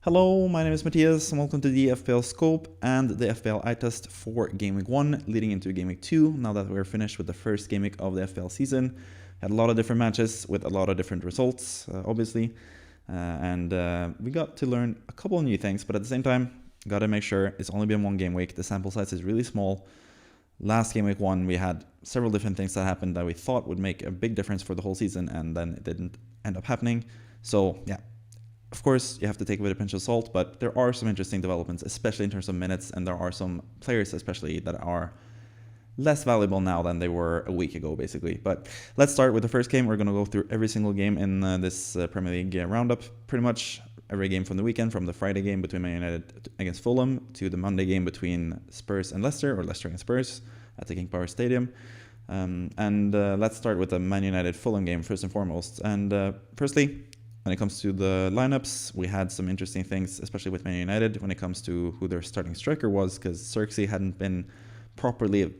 Hello, my name is Matthias and welcome to the FPL Scope and the FPL eye test for Game Week 1 leading into Game Week 2 now that we're finished with the first game week of the FPL season. Had a lot of different matches with a lot of different results, obviously, and we got to learn a couple of new things, but at the same time, got to make sure it's only been one game week. The sample size is really small. Last Game Week 1, we had several different things that happened that we thought would make a big difference for the whole season, and then it didn't end up happening. So, yeah. Of course, you have to take it with a pinch of salt, but there are some interesting developments, especially in terms of minutes, and there are some players especially that are less valuable now than they were a week ago, basically. But let's start with the first game. We're going to go through every single game in this Premier League roundup, pretty much every game from the weekend, from the Friday game between Man United against Fulham to the Monday game between Spurs and Leicester, or Leicester and Spurs at the King Power Stadium. Let's start with the Man United Fulham game first and foremost. And firstly, when it comes to the lineups, we had some interesting things, especially with Man United, when it comes to who their starting striker was, because Xerxes hadn't been properly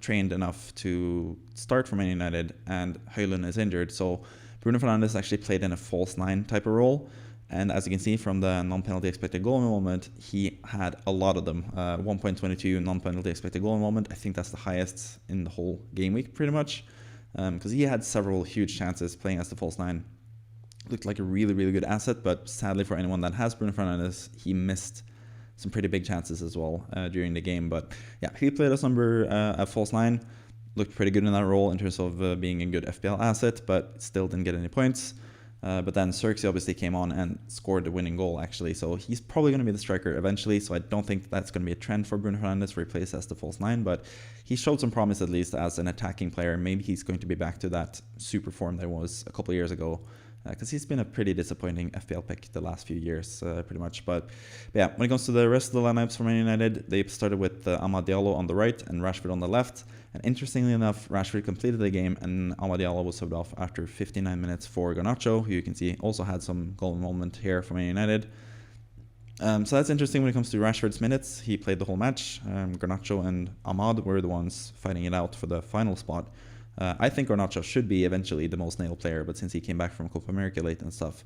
trained enough to start for Man United, and Højlund is injured. So Bruno Fernandes actually played in a false nine type of role. And as you can see from the non-penalty expected goal involvement, he had a lot of them. 1.22 non-penalty expected goal involvement. I think that's the highest in the whole game week, pretty much, because he had several huge chances playing as the false nine. Looked like a really, really good asset, but sadly for anyone that has Bruno Fernandes, he missed some pretty big chances as well during the game. But yeah, he played as number at false nine, looked pretty good in that role in terms of being a good FPL asset, but still didn't get any points. But then Xerxes obviously came on and scored the winning goal, actually. So he's probably going to be the striker eventually. So I don't think that's going to be a trend for Bruno Fernandes to replace as the false nine. But he showed some promise, at least, as an attacking player. Maybe he's going to be back to that super form that was a couple of years ago. Because he's been a pretty disappointing FPL pick the last few years, pretty much. But yeah, when it comes to the rest of the lineups for Man United, they started with Amad Diallo on the right and Rashford on the left. And interestingly enough, Rashford completed the game and Amad Diallo was subbed off after 59 minutes for Garnacho, who you can see also had some goal involvement here for Man United. So that's interesting when it comes to Rashford's minutes. He played the whole match. Garnacho and Amad were the ones fighting it out for the final spot. I think Garnacho should be eventually the most nailed player, but since he came back from Copa America late and stuff,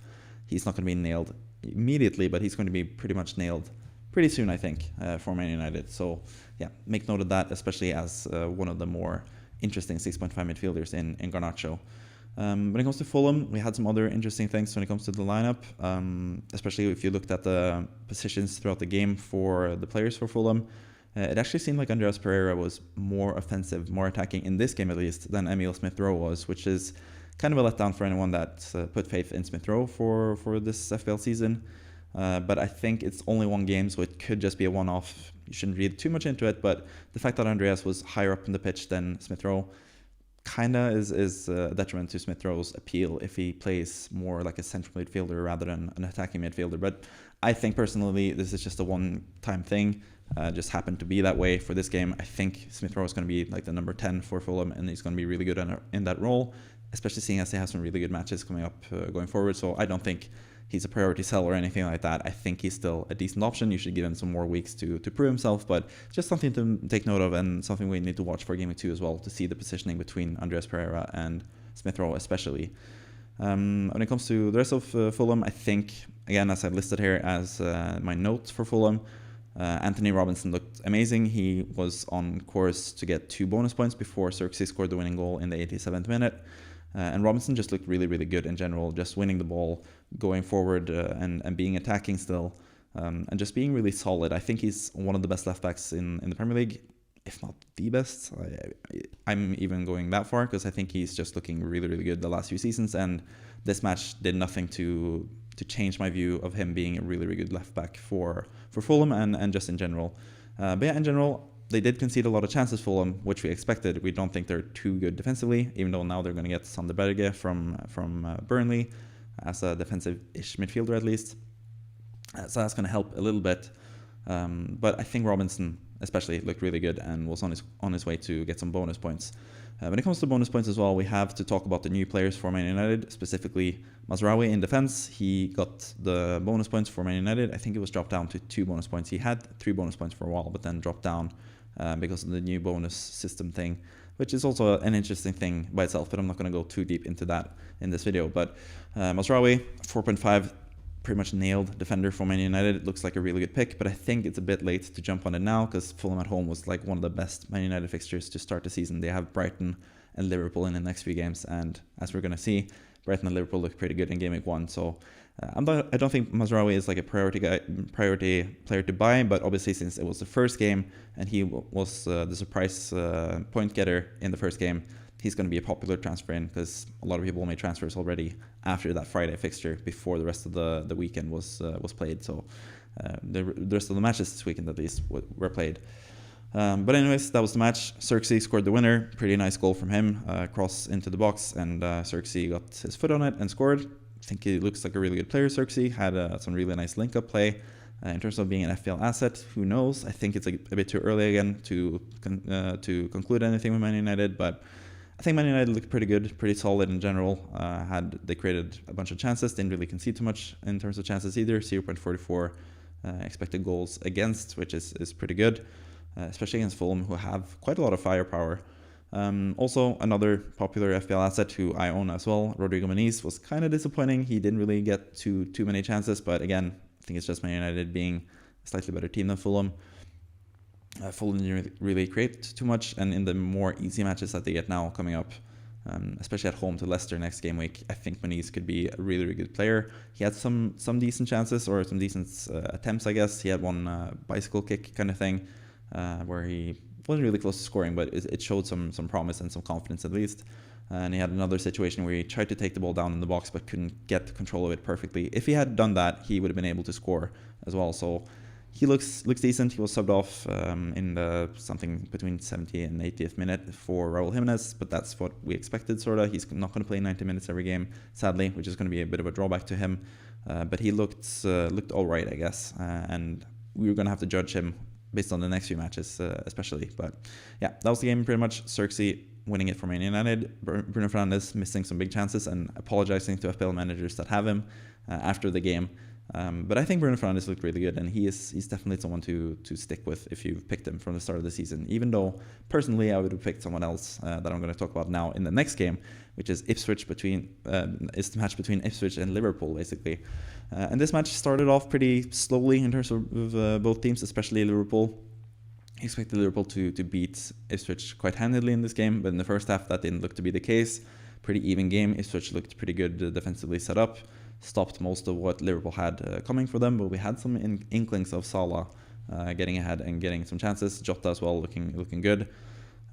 he's not going to be nailed immediately, but he's going to be pretty much nailed pretty soon, I think, for Man United. So yeah, make note of that, especially as one of the more interesting 6.5 midfielders in Garnacho. When it comes to Fulham, we had some other interesting things when it comes to the lineup, especially if you looked at the positions throughout the game for the players for Fulham. It actually seemed like Andreas Pereira was more offensive, more attacking in this game at least than Emil Smith-Rowe was, which is kind of a letdown for anyone that put faith in Smith-Rowe for this FPL season. But I think it's only one game, so it could just be a one-off. You shouldn't read too much into it, but the fact that Andreas was higher up in the pitch than Smith-Rowe kind of is a detriment to Smith-Rowe's appeal if he plays more like a central midfielder rather than an attacking midfielder. But I think personally this is just a one-time thing. Just happened to be that way for this game. I think Smith-Rowe is going to be like the number 10 for Fulham, and he's going to be really good in that role, especially seeing as they have some really good matches coming up going forward. So I don't think he's a priority sell or anything like that. I think he's still a decent option. You should give him some more weeks to prove himself, but just something to take note of and something we need to watch for Game Week 2 as well, to see the positioning between Andreas Pereira and Smith-Rowe especially. When it comes to the rest of Fulham, I think, again, as I've listed here as my notes for Fulham, Anthony Robinson looked amazing. He was on course to get 2 bonus points before Xerxes scored the winning goal in the 87th minute. And Robinson just looked really, really good in general, just winning the ball, going forward and being attacking still, and just being really solid. I think he's one of the best left backs in the Premier League, if not the best. I'm even going that far because I think he's just looking really, really good the last few seasons. And this match did nothing to change my view of him being a really, really good left back for Fulham and just in general. But yeah, in general, they did concede a lot of chances, Fulham, which we expected. We don't think they're too good defensively, even though now they're going to get Sander Berge from Burnley as a defensive-ish midfielder at least. So that's going to help a little bit. But I think Robinson especially looked really good and was on his way to get some bonus points. When it comes to bonus points as well, we have to talk about the new players for Man United, specifically Mazraoui in defense. He got the bonus points for Man United. I think it was dropped down to 2 bonus points. He had 3 bonus points for a while, but then dropped down because of the new bonus system thing, which is also an interesting thing by itself, but I'm not going to go too deep into that in this video. But Mazraoui, 4.5, pretty much nailed defender for Man United. It looks like a really good pick, but I think it's a bit late to jump on it now because Fulham at home was like one of the best Man United fixtures to start the season. They have Brighton and Liverpool in the next few games, and as we're going to see, Brighton and Liverpool look pretty good in Gameweek 1. So I don't think Mazraoui is like a priority player to buy, but obviously since it was the first game and he was the surprise point getter in the first game, he's going to be a popular transfer in because a lot of people made transfers already after that Friday fixture before the rest of the weekend was played. So the rest of the matches this weekend at least were played. But anyways, that was the match. Xerxes scored the winner. Pretty nice goal from him. Cross into the box, and Xerxes got his foot on it and scored. I think he looks like a really good player, Xerxes. Had some really nice link-up play. In terms of being an FPL asset, who knows? I think it's a bit too early again to conclude anything with Man United, but I think Man United looked pretty good, pretty solid in general. They created a bunch of chances, didn't really concede too much in terms of chances either. 0.44 expected goals against, which is pretty good, especially against Fulham, who have quite a lot of firepower. Also, another popular FPL asset who I own as well, Rodrigo Muniz, was kind of disappointing. He didn't really get too many chances, but again, I think it's just Man United being a slightly better team than Fulham. Fulham didn't really create too much, and in the more easy matches that they get now coming up, especially at home to Leicester next game week, I think Muniz could be a really, really good player. He had some decent chances, or some decent attempts, I guess. He had one bicycle kick kind of thing where he wasn't really close to scoring, but it showed some promise and some confidence at least. And he had another situation where he tried to take the ball down in the box but couldn't get control of it perfectly. If he had done that, he would have been able to score as well. So he looks decent. He was subbed off in the something between 70th and 80th minute for Raul Jimenez, but that's what we expected, sort of. He's not going to play 90 minutes every game, sadly, which is going to be a bit of a drawback to him. But he looked all right, I guess, and we were going to have to judge him based on the next few matches, especially. But yeah, that was the game pretty much. Xerxes winning it for Man United. Bruno Fernandes missing some big chances and apologizing to FPL managers that have him after the game. But I think Bruno Fernandes looked really good, and he's definitely someone to stick with if you've picked him from the start of the season, even though personally I would have picked someone else that I'm going to talk about now in the next game, which is is the match between Ipswich and Liverpool, basically. And this match started off pretty slowly in terms of both teams, especially Liverpool. I expected Liverpool to beat Ipswich quite handedly in this game, but in the first half that didn't look to be the case. Pretty even game. Ipswich looked pretty good defensively set up, stopped most of what Liverpool had coming for them, but we had some inklings of Salah getting ahead and getting some chances. Jota as well looking good.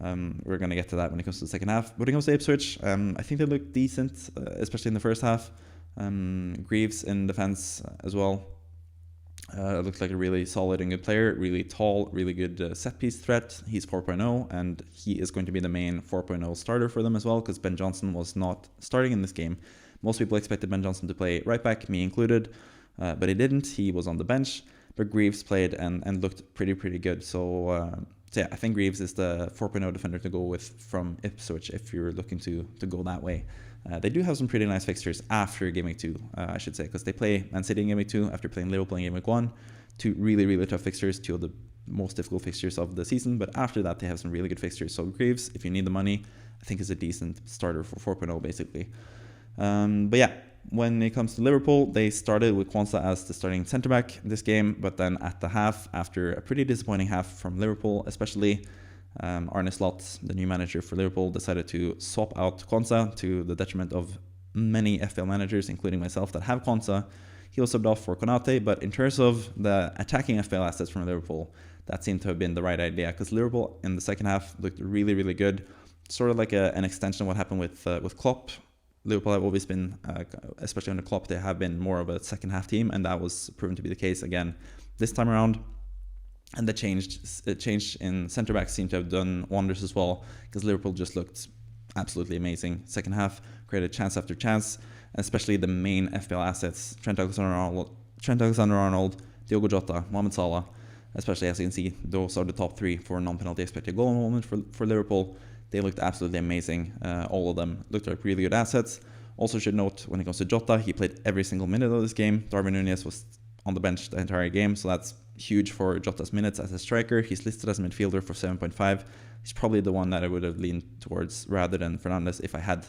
We're going to get to that when it comes to the second half. When it comes to Ipswich, I think they looked decent, especially in the first half. Greaves in defense as well. Looks like a really solid and good player, really tall, really good set-piece threat. He's 4.0, and he is going to be the main 4.0 starter for them as well, because Ben Johnson was not starting in this game. Most people expected Ben Johnson to play right back, me included, but he didn't. He was on the bench, but Greaves played and looked pretty good. So yeah, I think Greaves is the 4.0 defender to go with from Ipswich if you're looking to go that way. They do have some pretty nice fixtures after Gameweek 2, I should say, because they play Man City in Gameweek 2 after playing Liverpool in Gameweek 1. Two really tough fixtures, two of the most difficult fixtures of the season, but after that they have some really good fixtures. So Greaves, if you need the money, I think is a decent starter for 4.0 basically. But yeah, when it comes to Liverpool, they started with Quansah as the starting centre-back this game, but then at the half, after a pretty disappointing half from Liverpool, especially, Arne Slot, the new manager for Liverpool, decided to swap out Quansah to the detriment of many FPL managers, including myself, that have Quansah. He was subbed off for Konate, but in terms of the attacking FPL assets from Liverpool, that seemed to have been the right idea, because Liverpool in the second half looked really good, sort of like an extension of what happened with Klopp. Liverpool have always been, especially under Klopp, they have been more of a second half team, and that was proven to be the case again this time around. And the change in centre backs seemed to have done wonders as well, because Liverpool just looked absolutely amazing second half, created chance after chance, especially the main FPL assets: Trent Alexander-Arnold, Diogo Jota, Mohamed Salah. Especially, as you can see, those are the top three for non-penalty expected goal moment for Liverpool. They looked absolutely amazing. All of them looked like really good assets. Also should note, when it comes to Jota, he played every single minute of this game. Darwin Núñez was on the bench the entire game, so that's huge for Jota's minutes as a striker. He's listed as a midfielder for 7.5. He's probably the one that I would have leaned towards rather than Fernandes if I had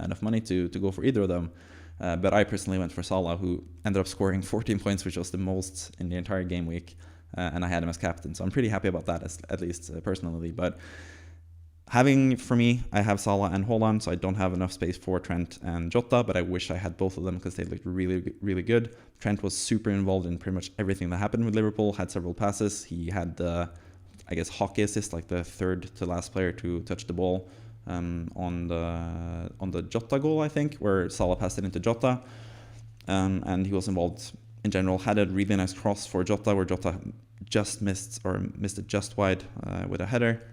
enough money to go for either of them. But I personally went for Salah, who ended up scoring 14 points, which was the most in the entire game week. And I had him as captain. So I'm pretty happy about that, at least personally. But for me, I have Salah and Haaland, so I don't have enough space for Trent and Jota, but I wish I had both of them because they looked really, really good. Trent was super involved in pretty much everything that happened with Liverpool, had several passes. He had the, hockey assist, like the third to last player to touch the ball on the Jota goal, I think, where Salah passed it into Jota. And he was involved in general, had a really nice cross for Jota, where Jota just missed it just wide with a header.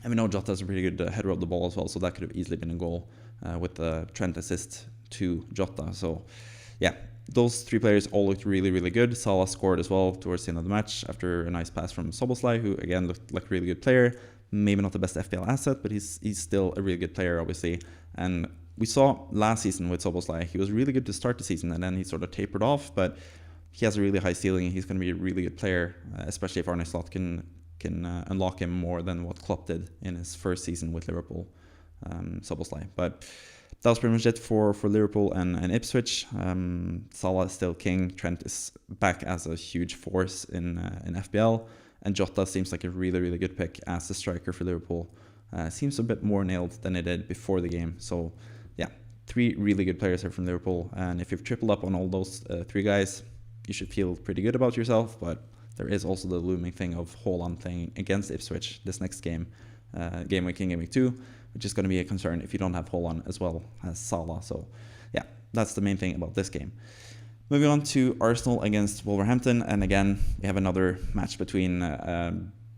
And we know Jota's a pretty good header of the ball as well, so that could have easily been a goal with the Trent assist to Jota. So, yeah, those three players all looked really, really good. Salah scored as well towards the end of the match after a nice pass from Szoboszlai, who, again, looked like a really good player. Maybe not the best FPL asset, but he's still a really good player, obviously. And we saw last season with Szoboszlai, he was really good to start the season, and then he sort of tapered off, but he has a really high ceiling. He's going to be a really good player, especially if Arne Slot can unlock him more than what Klopp did in his first season with Liverpool, Szoboszlai. But that was pretty much it for Liverpool and Ipswich. Salah is still king. Trent is back as a huge force in FPL. And Jota seems like a really, really good pick as the striker for Liverpool. Seems a bit more nailed than it did before the game. So, yeah, three really good players here from Liverpool. And if you've tripled up on all those three guys, you should feel pretty good about yourself. But there is also the looming thing of Haaland playing against Ipswich this next game, Game Week 2, which is going to be a concern if you don't have Haaland as well as Salah. So, yeah, that's the main thing about this game. Moving on to Arsenal against Wolverhampton, and again, we have another match between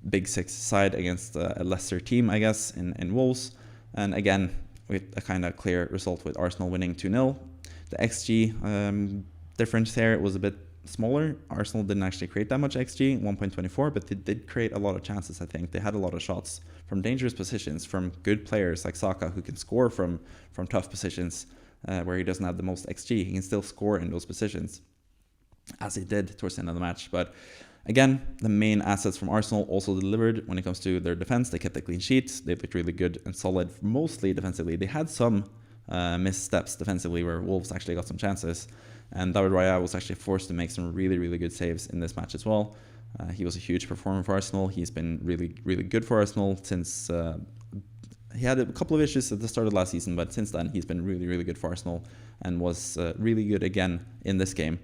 Big Six side against a Leicester team, I guess, in Wolves. And again, with a kind of clear result with Arsenal winning 2-0. The XG difference there was a bit smaller. Arsenal didn't actually create that much XG, 1.24, but they did create a lot of chances, I think. They had a lot of shots from dangerous positions, from good players like Saka, who can score from tough positions, where he doesn't have the most XG. He can still score in those positions, as he did towards the end of the match. But again, the main assets from Arsenal also delivered when it comes to their defense. They kept a clean sheet. They looked really good and solid, mostly defensively. They had some missteps defensively where Wolves actually got some chances. And David Raya was actually forced to make some really, really good saves in this match as well. He was a huge performer for Arsenal. He's been really, really good for Arsenal since he had a couple of issues at the start of last season, but since then he's been really, really good for Arsenal and was really good again in this game.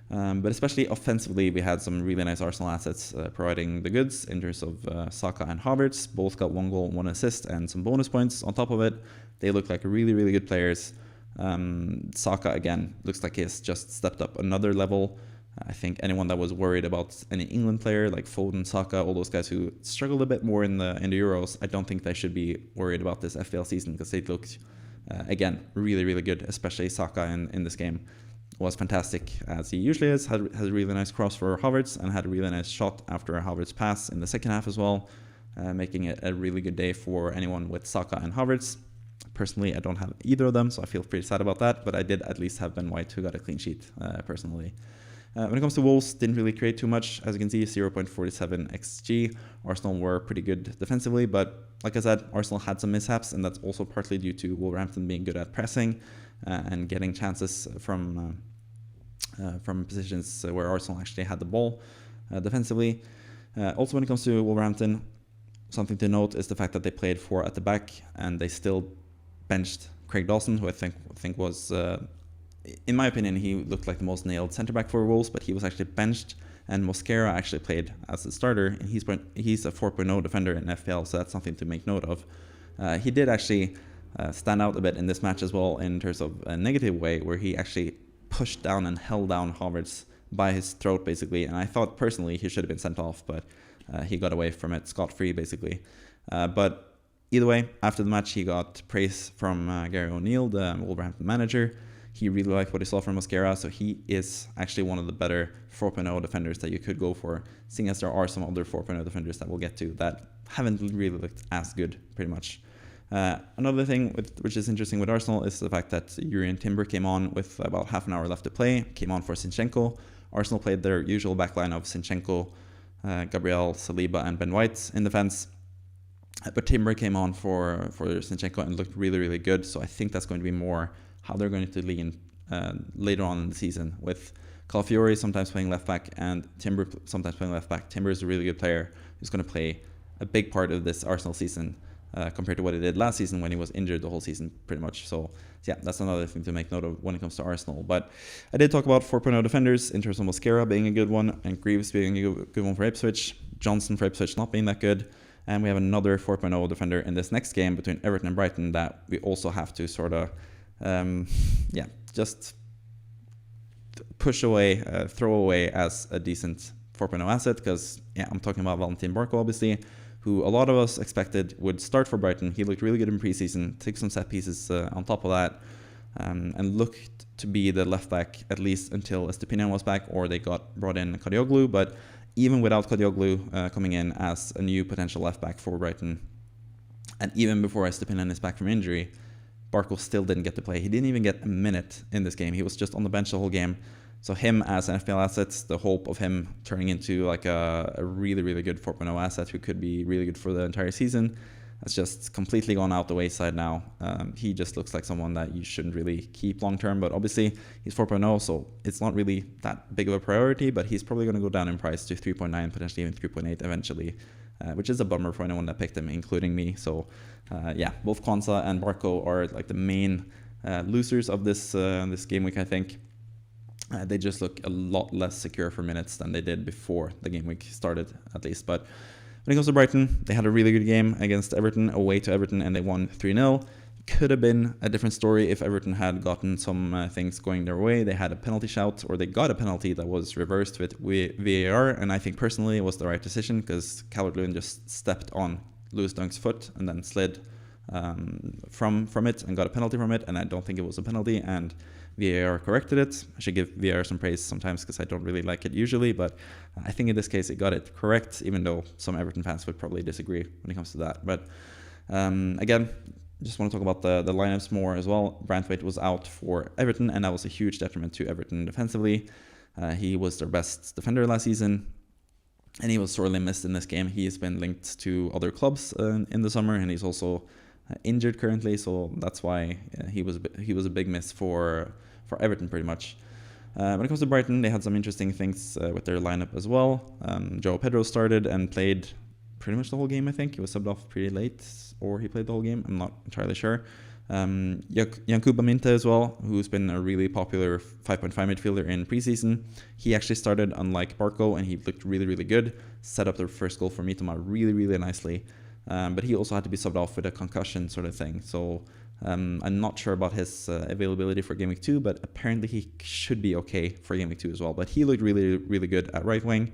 But especially offensively, we had some really nice Arsenal assets providing the goods in terms of Saka and Havertz. Both got 1 goal, 1 assist, and some bonus points on top of it. They look like really, really good players. Saka, again, looks like he has just stepped up another level. I think anyone that was worried about any England player like Foden, Saka, all those guys who struggled a bit more in the Euros, I don't think they should be worried about this FPL season, because they looked, again, really, really good, especially Saka in this game. Was fantastic, as he usually is. Has a really nice cross for Havertz and had a really nice shot after a Havertz pass in the second half as well, making it a really good day for anyone with Saka and Havertz. Personally, I don't have either of them, so I feel pretty sad about that, but I did at least have Ben White, who got a clean sheet, personally. When it comes to Wolves, didn't really create too much. As you can see, 0.47 XG. Arsenal were pretty good defensively, but like I said, Arsenal had some mishaps, and that's also partly due to Wolverhampton being good at pressing and getting chances from positions where Arsenal actually had the ball defensively. Also, when it comes to Wolverhampton, something to note is the fact that they played 4 at the back, and they still benched Craig Dawson, who I think was, in my opinion, he looked like the most nailed centre-back for Wolves, but he was actually benched, and Mosquera actually played as the starter, and he's a 4.0 defender in FPL, so that's something to make note of. He did actually stand out a bit in this match as well, in terms of a negative way, where he actually pushed down and held down Havertz by his throat, basically, and I thought personally he should have been sent off, but he got away from it scot-free, basically. But either way, after the match, he got praise from Gary O'Neill, the Wolverhampton manager. He really liked what he saw from Mosquera, so he is actually one of the better 4.0 defenders that you could go for, seeing as there are some other 4.0 defenders that we'll get to that haven't really looked as good, pretty much. Another thing which is interesting with Arsenal is the fact that Jurrien Timber came on with about half an hour left to play, came on for Zinchenko. Arsenal played their usual backline of Zinchenko, Gabriel, Saliba, and Ben White in defense. But Timber came on for Zinchenko and looked really, really good. So I think that's going to be more how they're going to lean later on in the season, with Calafiori sometimes playing left back and Timber sometimes playing left back. Timber is a really good player who's going to play a big part of this Arsenal season compared to what he did last season when he was injured the whole season pretty much. So yeah, that's another thing to make note of when it comes to Arsenal. But I did talk about 4.0 defenders in terms of Mosquera being a good one and Greaves being a good one for Ipswich, Johnson for Ipswich not being that good. And we have another 4.0 defender in this next game between Everton and Brighton that we also have to sort of, just push away, throw away as a decent 4.0 asset. Because, I'm talking about Valentin Barco, obviously, who a lot of us expected would start for Brighton. He looked really good in preseason, took some set pieces on top of that, and looked to be the left back at least until Estepinian was back or they brought in Kadioglu. But even without Kadioglu coming in as a new potential left back for Brighton, and even before Estepinian is back from injury, Barco still didn't get to play. He didn't even get a minute in this game. He was just on the bench the whole game. So him as an FPL asset, the hope of him turning into like a really, really good 4.0 asset who could be really good for the entire season, has just completely gone out the wayside now. He just looks like someone that you shouldn't really keep long term, but obviously he's 4.0, so it's not really that big of a priority, but he's probably going to go down in price to 3.9, potentially even 3.8 eventually, which is a bummer for anyone that picked him, including me. So both Konsa and Barco are like the main losers of this game week, I think. They just look a lot less secure for minutes than they did before the game week started, at least. But when it comes to Brighton, they had a really good game against Everton, away to Everton, and they won 3-0. Could have been a different story if Everton had gotten some things going their way. They had a penalty shout, or they got a penalty that was reversed with VAR, and I think personally it was the right decision because Calvert-Lewin just stepped on Lewis Dunk's foot and then slid from it and got a penalty from it, and I don't think it was a penalty, and VAR corrected it. I should give VAR some praise sometimes because I don't really like it usually, but I think in this case it got it correct, even though some Everton fans would probably disagree when it comes to that. But again, just want to talk about the lineups more as well. Brentford was out for Everton, and that was a huge detriment to Everton defensively. He was their best defender last season, and he was sorely missed in this game. He's been linked to other clubs in the summer, and he's also injured currently, so that's why he was a big miss for Everton pretty much. When it comes to Brighton, they had some interesting things with their lineup as well. João Pedro started and played pretty much the whole game, I think. He was subbed off pretty late, or he played the whole game. I'm not entirely sure. Yankuba Minte as well, who's been a really popular 5.5 midfielder in preseason. He actually started unlike Barco, and he looked really, really good. Set up the first goal for Mitoma really, really nicely. But he also had to be subbed off with a concussion sort of thing. So I'm not sure about his availability for Game Week 2, but apparently he should be okay for Game Week 2 as well. But he looked really, really good at right wing,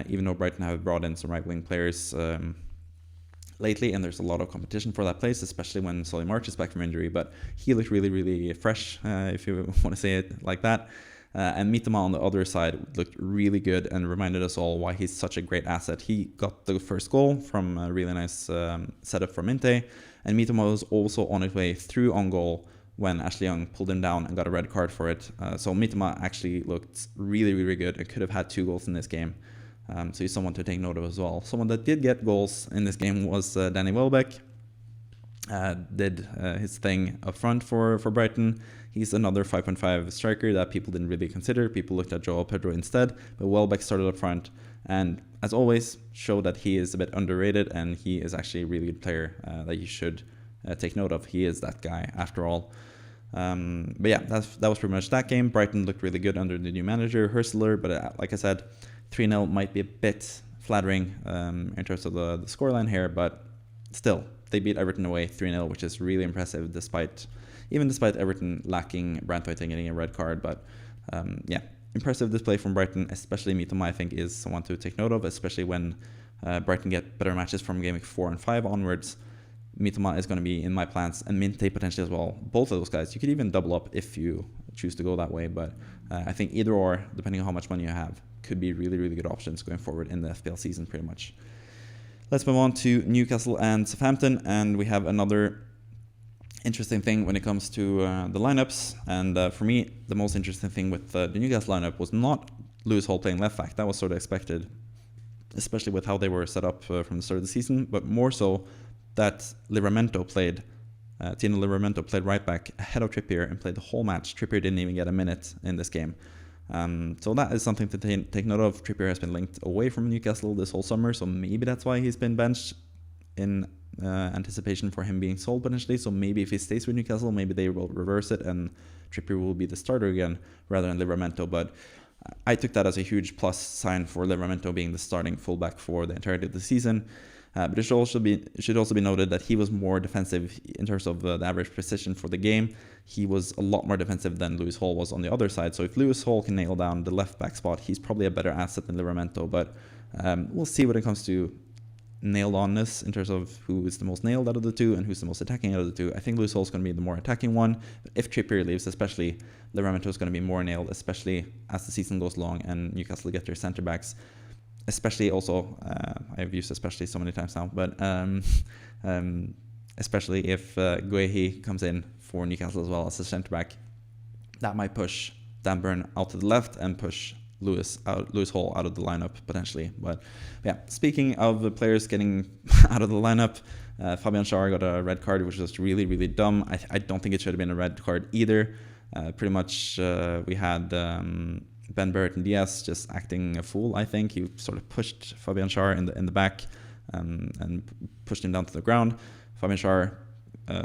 even though Brighton have brought in some right wing players lately, and there's a lot of competition for that place, especially when Solly March is back from injury. But he looked really, really fresh, if you want to say it like that. And Mitoma on the other side looked really good and reminded us all why he's such a great asset. He got the first goal from a really nice setup from Minte, and Mitoma was also on his way through on goal when Ashley Young pulled him down and got a red card for it. So Mitoma actually looked really, really good and could have had 2 goals in this game. So he's someone to take note of as well. Someone that did get goals in this game was Danny Welbeck. Did his thing up front for Brighton. He's another 5.5 striker that people didn't really consider. People looked at João Pedro instead, but Welbeck started up front, and as always, showed that he is a bit underrated, and he is actually a really good player that you should take note of. He is that guy after all. But yeah, that was pretty much that game. Brighton looked really good under the new manager, Hurstler, but like I said, 3-0 might be a bit flattering in terms of the scoreline here, but still, they beat Everton away 3-0, which is really impressive despite Everton lacking Brentford and getting a red card. But impressive display from Brighton, especially Mitoma, I think, is someone to take note of, especially when Brighton get better matches from Game Week 4 and 5 onwards. Mitoma is going to be in my plans, and Minte potentially as well. Both of those guys, you could even double up if you choose to go that way, but I think either or, depending on how much money you have, could be really, really good options going forward in the FPL season pretty much. Let's move on to Newcastle and Southampton, and we have another interesting thing when it comes to the lineups. And for me, the most interesting thing with the Newcastle lineup was not Lewis Hall playing left back. That was sort of expected, especially with how they were set up from the start of the season, but more so that Livramento played Tino Livramento played right back ahead of Trippier and played the whole match. Trippier didn't even get a minute in this game. So that is something to take note of. Trippier has been linked away from Newcastle this whole summer, so maybe that's why he's been benched in anticipation for him being sold potentially. So maybe if he stays with Newcastle, maybe they will reverse it and Trippier will be the starter again rather than Livramento. But I took that as a huge plus sign for Livramento being the starting fullback for the entirety of the season. But it should also be noted that he was more defensive in terms of the average precision for the game. He was a lot more defensive than Lewis Hall was on the other side. So if Lewis Hall can nail down the left back spot, he's probably a better asset than Livramento. But we'll see when it comes to nailed onness in terms of who is the most nailed out of the two and who's the most attacking out of the two. I think Lewis Hall is going to be the more attacking one. But if Trippier leaves, especially, Livramento is going to be more nailed, especially as the season goes along and Newcastle get their centre backs. Especially also, I've used especially so many times now, but especially if Guehi comes in for Newcastle as well as a centre back, that might push Dan Burn out to the left and push Lewis Hall out of the lineup potentially. But yeah, speaking of the players getting out of the lineup, Fabian Schär got a red card, which was really, really dumb. I don't think it should have been a red card either. Pretty much we had Ben Burton Diaz just acting a fool. I think he sort of pushed Fabian Schär in the back and pushed him down to the ground. Fabian Schär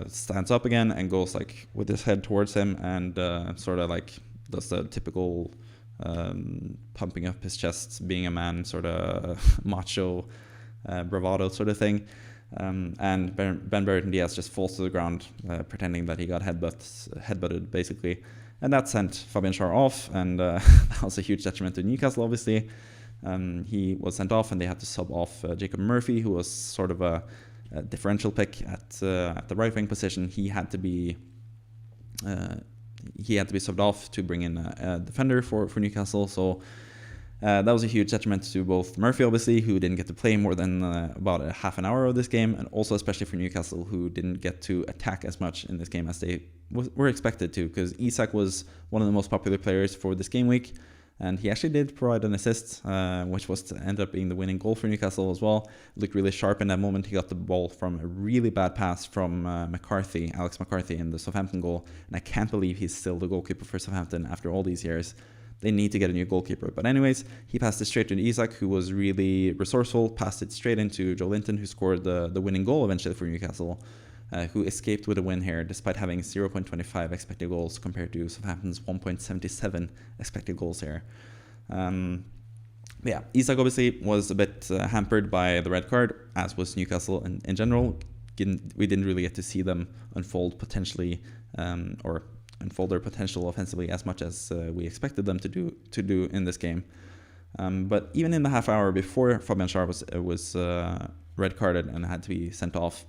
stands up again and goes like with his head towards him and sort of like does the typical pumping up his chest, being a man, sort of macho bravado sort of thing. And Ben Burton Diaz just falls to the ground, pretending that he got headbutted basically. And that sent Fabian Schär off, and that was a huge detriment to Newcastle, obviously. He was sent off, and they had to sub off Jacob Murphy, who was sort of a differential pick at the right wing position. He had to be subbed off to bring in a defender for Newcastle. So that was a huge detriment to both Murphy, obviously, who didn't get to play more than about a half an hour of this game, and also especially for Newcastle, who didn't get to attack as much in this game as they were expected to, because Isak was one of the most popular players for this game week, and he actually did provide an assist, which was to end up being the winning goal for Newcastle as well. Looked really sharp in that moment. He got the ball from a really bad pass from Alex McCarthy in the Southampton goal, and I can't believe he's still the goalkeeper for Southampton after all these years. They need to get a new goalkeeper. But anyways, he passed it straight to Isak, who was really resourceful, passed it straight into Joe Linton, who scored the winning goal eventually for Newcastle, who escaped with a win here despite having 0.25 expected goals compared to Southampton's 1.77 expected goals here. Yeah, Isak obviously was a bit hampered by the red card, as was Newcastle in general. We didn't really get to see them unfold potentially, or unfold their potential offensively as much as we expected them to do in this game. But even in the half hour before Fabian Schär was red carded and had to be sent off,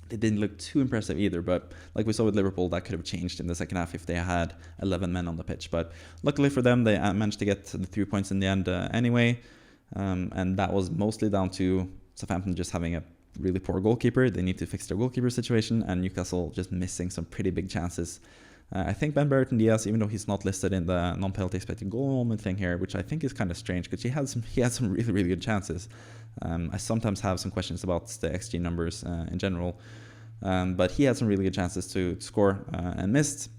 they didn't look too impressive either. But like we saw with Liverpool, that could have changed in the second half if they had 11 men on the pitch. But luckily for them, they managed to get the 3 points in the end anyway. And that was mostly down to Southampton just having a really poor goalkeeper. They need to fix their goalkeeper situation, and Newcastle just missing some pretty big chances. I think Ben Burton Diaz, even though he's not listed in the non-penalty expected goal moment thing here, which I think is kind of strange because he had some really, really good chances. I sometimes have some questions about the XG numbers in general, but he had some really good chances to score and missed.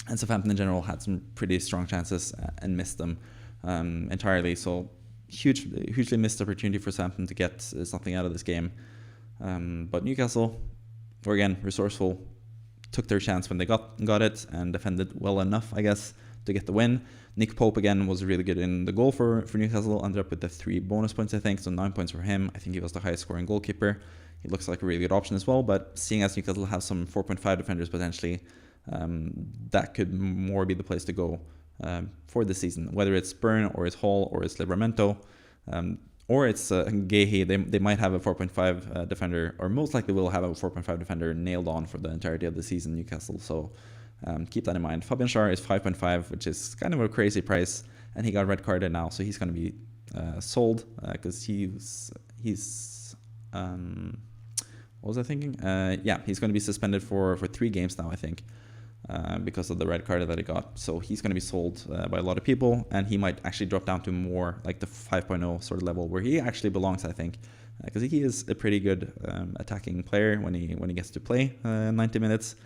And Southampton in general had some pretty strong chances and missed them entirely. So hugely missed opportunity for Southampton to get something out of this game. But Newcastle were again resourceful, took their chance when they got it and defended well enough, I guess, to get the win. Nick Pope again was really good in the goal for Newcastle, ended up with the 3 bonus points, I think, so 9 points for him. I think he was the highest scoring goalkeeper. He looks like a really good option as well, but seeing as Newcastle have some 4.5 defenders potentially, that could more be the place to go for this season, whether it's Burn or it's Hall or it's Livramento, or it's Guehi. They might have a 4.5 defender, or most likely will have a 4.5 defender nailed on for the entirety of the season, Newcastle. So keep that in mind. Fabian Schär is 5.5, which is kind of a crazy price, and he got red carded now, so he's going to be sold because he's what was I thinking? Yeah, he's going to be suspended for 3 games now, I think, because of the red card that he got. So he's going to be sold by a lot of people, and he might actually drop down to more like the 5.0 sort of level where he actually belongs, I think, because he is a pretty good attacking player when he gets to play 90 minutes.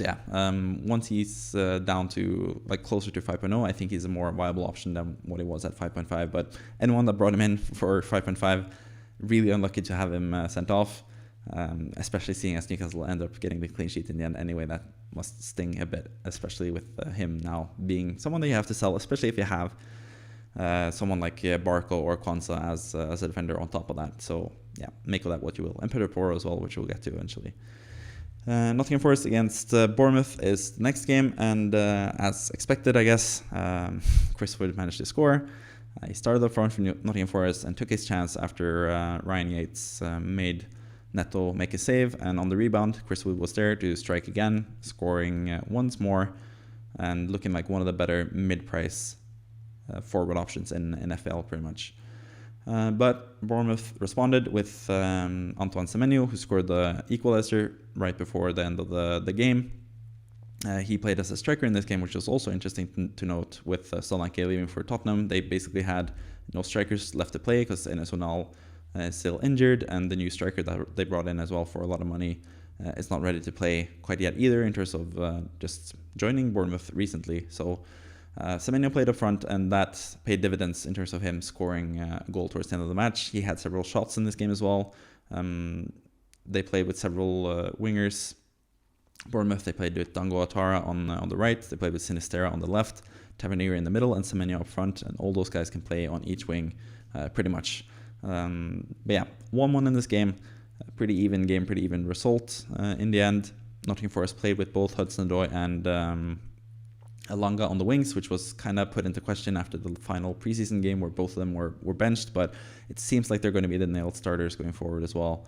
Once he's down to like closer to 5.0, I think he's a more viable option than what he was at 5.5. But anyone that brought him in for 5.5, really unlucky to have him sent off, especially seeing as Newcastle end up getting the clean sheet in the end anyway. That must sting a bit, especially with him now being someone that you have to sell, especially if you have someone like Barco or Kwanzaa as a defender on top of that. So yeah, make of that what you will. And Peter Porro as well, which we'll get to eventually. Nottingham Forest against Bournemouth is the next game, and as expected, I guess, Chris Wood managed to score. He started up front for Nottingham Forest and took his chance after Ryan Yates made Neto make a save, and on the rebound, Chris Wood was there to strike again, scoring once more, and looking like one of the better mid-price forward options in FPL pretty much. But Bournemouth responded with Antoine Semenyo, who scored the equalizer right before the end of the game. He played as a striker in this game, which was also interesting to note. With Solanke leaving for Tottenham, they basically had no strikers left to play because Enes Unal is still injured, and the new striker that they brought in as well for a lot of money is not ready to play quite yet either, in terms of just joining Bournemouth recently. So Semenyo played up front, and that paid dividends in terms of him scoring a goal towards the end of the match. He had several shots in this game as well. They played with several wingers. Bournemouth, they played with Dango Atara on the right. They played with Sinistera on the left, Tavernier in the middle, and Semenyo up front. And all those guys can play on each wing pretty much. But yeah, 1-1 in this game. Pretty even game, pretty even result in the end. Nottingham Forest played with both Hudson-Odoi and Elanga on the wings, which was kind of put into question after the final preseason game where both of them were benched, but it seems like they're going to be the nailed starters going forward as well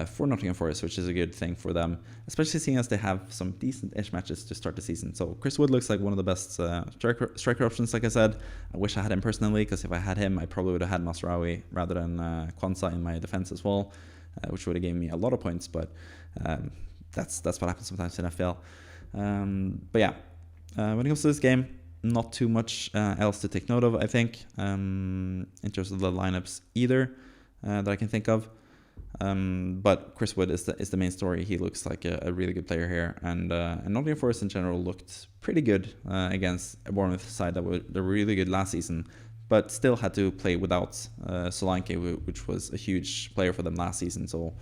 for Nottingham Forest, which is a good thing for them, especially seeing as they have some decent-ish matches to start the season. So Chris Wood looks like one of the best striker options, like I said. I wish I had him personally, because if I had him, I probably would have had Masraoui rather than Kwanzaa in my defense as well, which would have given me a lot of points, but that's what happens sometimes in FPL. But yeah, when it comes to this game, not too much else to take note of, I think, in terms of the lineups either that I can think of. But Chris Wood is the main story. He looks like a really good player here, and Nottingham Forest in general looked pretty good against a Bournemouth side that were really good last season, but still had to play without Solanke, which was a huge player for them last season. So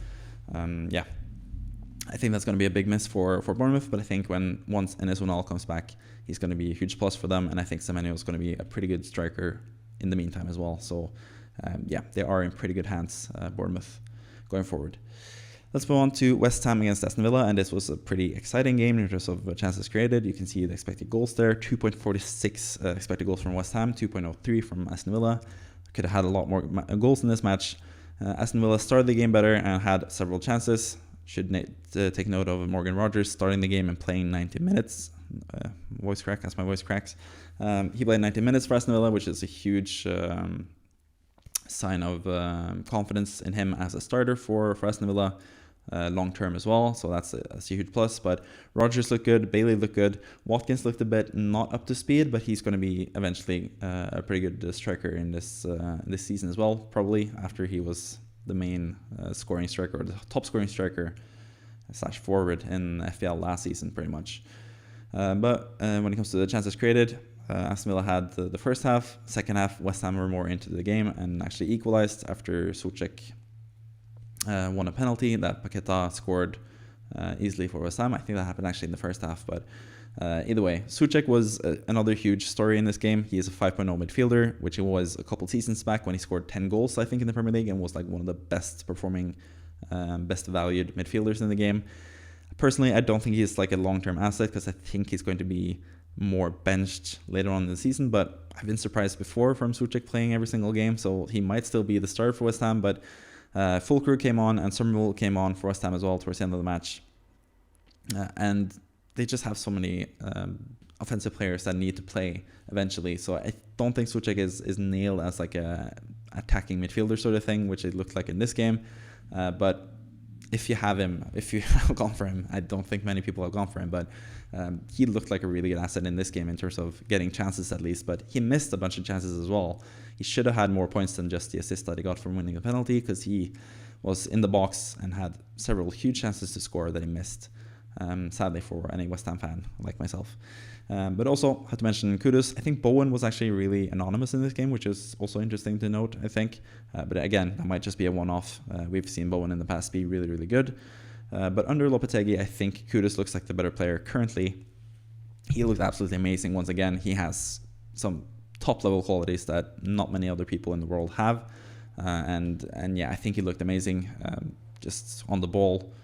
yeah, I think that's going to be a big miss for Bournemouth, but I think once Enes Unal comes back, he's going to be a huge plus for them, and I think Semenyo is going to be a pretty good striker in the meantime as well. So yeah, they are in pretty good hands, Bournemouth, going forward. Let's move on to West Ham against Aston Villa, and this was a pretty exciting game in terms of chances created. You can see the expected goals there, 2.46 expected goals from West Ham, 2.03 from Aston Villa. Could have had a lot more goals in this match. Aston Villa started the game better and had several chances. Should take note of Morgan Rogers starting the game and playing 90 minutes. Voice crack, as my voice cracks. He played 90 minutes for Aston Villa, which is a huge sign of confidence in him as a starter for Aston Villa long term as well. So that's a huge plus. But Rogers looked good, Bailey looked good, Watkins looked a bit not up to speed, but he's going to be eventually a pretty good striker in this season as well, probably after he was the main scoring striker, or the top scoring striker / forward in FPL last season pretty much. But when it comes to the chances created, Aston Villa had the first half. Second half, West Ham were more into the game and actually equalized after Souček won a penalty that Paqueta scored easily for West Ham. I think that happened actually in the first half, but either way, Souček was another huge story in this game. He is a 5.0 midfielder, which he was a couple seasons back when he scored 10 goals, I think, in the Premier League, and was like one of the best performing, best valued midfielders in the game. Personally, I don't think he's like a long-term asset, because I think he's going to be more benched later on in the season, but I've been surprised before from Souček playing every single game, so he might still be the starter for West Ham. But Fulkrug came on and Somerville came on for West Ham as well towards the end of the match, and they just have so many offensive players that need to play eventually, so I don't think Souček is nailed as like a attacking midfielder sort of thing, which it looked like in this game, but if you have him, if you have gone for him. I don't think many people have gone for him, but he looked like a really good asset in this game in terms of getting chances at least, but he missed a bunch of chances as well. He should have had more points than just the assist that he got from winning a penalty, because he was in the box and had several huge chances to score that he missed, sadly for any West Ham fan like myself. But also, had to mention Kudus. I think Bowen was actually really anonymous in this game, which is also interesting to note, I think. But again, that might just be a one-off. We've seen Bowen in the past be really, really good. But under Lopetegui, I think Kudus looks like the better player currently. He looked absolutely amazing once again. He has some top-level qualities that not many other people in the world have. And yeah, I think he looked amazing, just on the ball.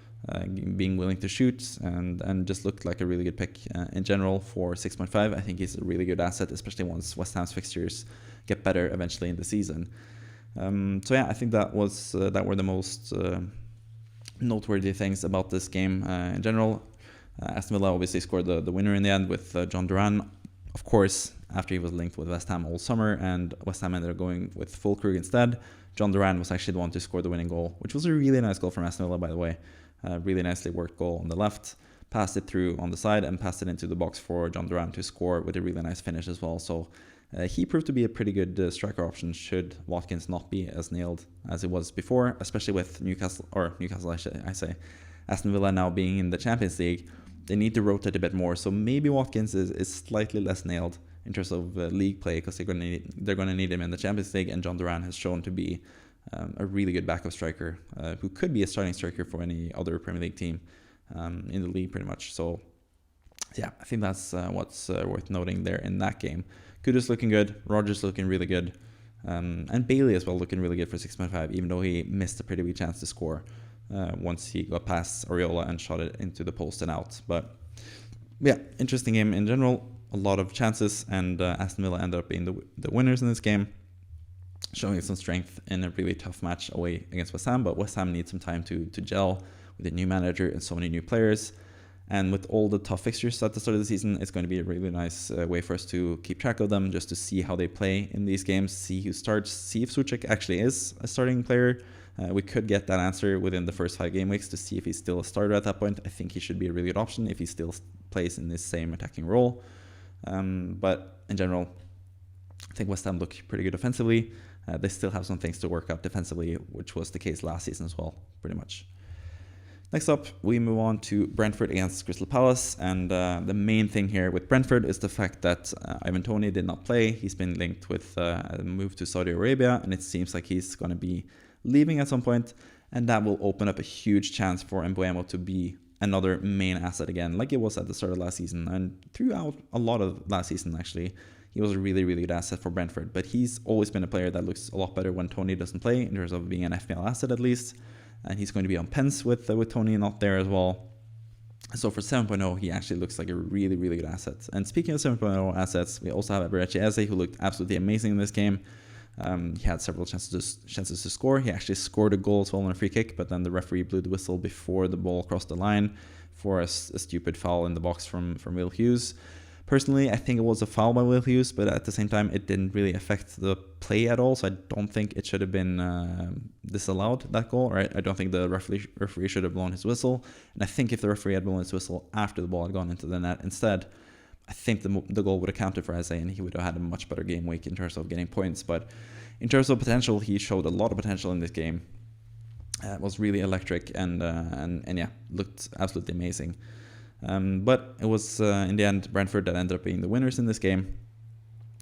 Being willing to shoot and just looked like a really good pick in general for 6.5. I think he's a really good asset, especially once West Ham's fixtures get better eventually in the season. So yeah, I think that were the most noteworthy things about this game in general. Aston Villa obviously scored the winner in the end with John Duran, of course, after he was linked with West Ham all summer, and West Ham ended up going with Fulkrug instead. John Duran was actually the one to score the winning goal, which was a really nice goal from Aston Villa, by the way. Really nicely worked goal on the left, passed it through on the side and passed it into the box for John Duran to score with a really nice finish as well. So he proved to be a pretty good striker option should Watkins not be as nailed as it was before, especially with Newcastle, I say, Aston Villa now being in the Champions League. They need to rotate a bit more, so maybe Watkins is slightly less nailed in terms of league play, because they're going to need him in the Champions League, and John Duran has shown to be a really good backup striker who could be a starting striker for any other Premier League team in the league pretty much. So yeah, I think that's what's worth noting there in that game. Kudus looking good, Rodgers looking really good, and Bailey as well looking really good for 6.5, even though he missed a pretty big chance to score once he got past Areola and shot it into the post and out. But yeah, interesting game in general, a lot of chances, and Aston Villa ended up being the winners in this game, showing some strength in a really tough match away against West Ham. But West Ham needs some time to gel with a new manager and so many new players. And with all the tough fixtures at the start of the season, it's going to be a really nice way for us to keep track of them, just to see how they play in these games, see who starts, see if Souček actually is a starting player. We could get that answer within the first 5 game weeks to see if he's still a starter at that point. I think he should be a really good option if he still plays in this same attacking role. But in general, I think West Ham look pretty good offensively. They still have some things to work out defensively, which was the case last season as well, pretty much. Next up, we move on to Brentford against Crystal Palace, and the main thing here with Brentford is the fact that Ivan Toney did not play. He's been linked with a move to Saudi Arabia, and it seems like he's going to be leaving at some point, and that will open up a huge chance for Mbeumo to be another main asset again, like it was at the start of last season, and throughout a lot of last season actually. He was a really, really good asset for Brentford, but he's always been a player that looks a lot better when Toney doesn't play, in terms of being an FPL asset at least. And he's going to be on pens with Toney not there as well. So for 7.0, he actually looks like a really, really good asset. And speaking of 7.0 assets, we also have hpxeri, who looked absolutely amazing in this game. He had several chances to score. He actually scored a goal as well on a free kick, but then the referee blew the whistle before the ball crossed the line for a stupid foul in the box from Will Hughes. Personally, I think it was a foul by Will Hughes, but at the same time, it didn't really affect the play at all, so I don't think it should have been disallowed, that goal. Or I don't think the referee should have blown his whistle. And I think if the referee had blown his whistle after the ball had gone into the net instead, I think the goal would have counted for Eze, and he would have had a much better game week in terms of getting points. But in terms of potential, he showed a lot of potential in this game. It was really electric and yeah, looked absolutely amazing. But it was in the end Brentford that ended up being the winners in this game.